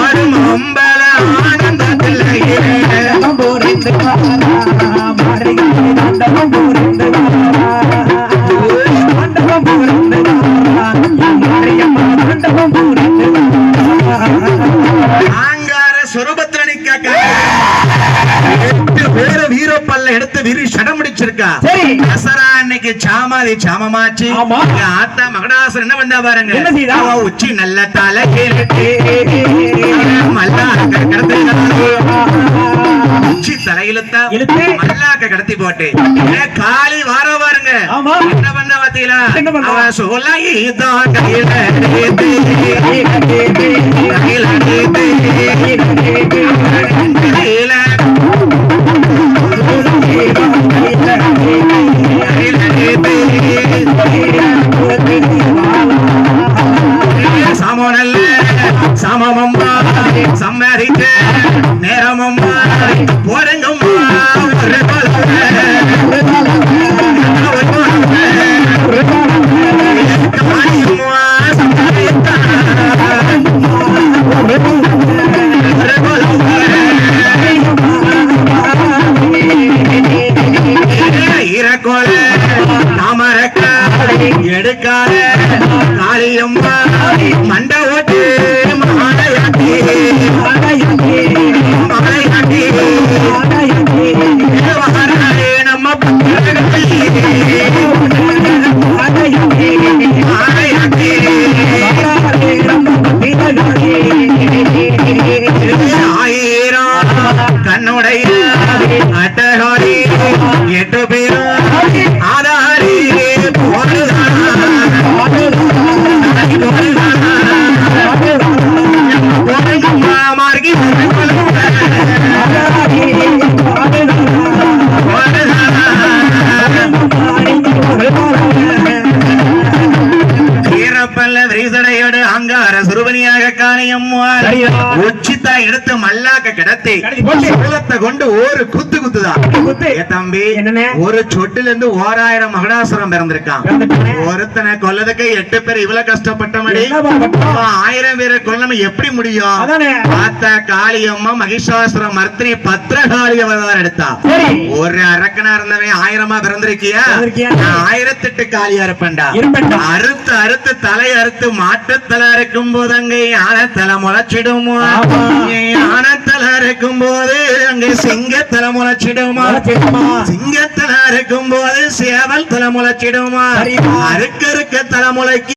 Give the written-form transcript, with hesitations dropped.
ஆடும் அம்பல ஆனந்தத்தில் ஆங்கார சொரூபத்தில் நிற்க வீரப்பல்ல எடுத்து விரி சடம் முடிச்சிருக்கா. தசரா அன்னைக்கு சாமாதி சாமமாச்சு. ஆத்தா மகடாசுரன் என்ன பண்ணா பாருங்க, உச்சி நல்ல தலை உச்சி தலையிலுத்தா மல்லாக்க கடத்தி போட்டு காலி வார பாருங்க என்ன பண்ண பாத்தீங்களா, அவன் சொல்ல சமோனல்ல சமமம்மா சம்பாதிக்க நேரமம்மா போறங்கம்மா ஈரக்கோல தாமரக்க எடுக்காத காளியம்மா மண்ட ஓட்டு மாலையாட்டி மாலையாட்டி நம்ம ஆயிரம் கண்ணுடைய அட்டகாரி 8 பேரும் ஆதாரி மார்கி வீரப்பல்ல அங்கார சுருபனியாக காணியம்மாள் உச்சித்தா எடுத்து மல்லாக்க கிடத்தி சூலத்தை கொண்டு ஒரு குத்து குத்துதான். தம்பி ஒரு சொட்டுல இருந்து 1000 மகடாசுரம் பிறந்திருக்கான். ஒருத்தனை கொல்லதுக்கு 8 பேர் இவ்வளவு கஷ்டப்பட்டபடி 1000 பேரை கொல்லணும் எப்படி முடியும்? பார்த்தா காளியம்மா மகிஷாசுர மர்த்தினி பத்ரகாளி அவதாரம் எடுத்தா. ஒரு அரக்கனா இருந்தவன் 1000 பிறந்திருக்கியா, 1008 காளியா இருப்பேன்டா. அறுத்து அறுத்து தலை அறுத்து மாட்டுத்தலை இருக்கும் போது அங்கே யானத்தலை முளைச்சிடுமோ, யானத்தலை இருக்கும் போது அங்கே சிங்கத்தலை முளைச்சிடுமா, சிங்கத்தலை இருக்கும் போது சேவல் தலை முளைச்சிடுமா, அறுக்க தலை முளைக்கு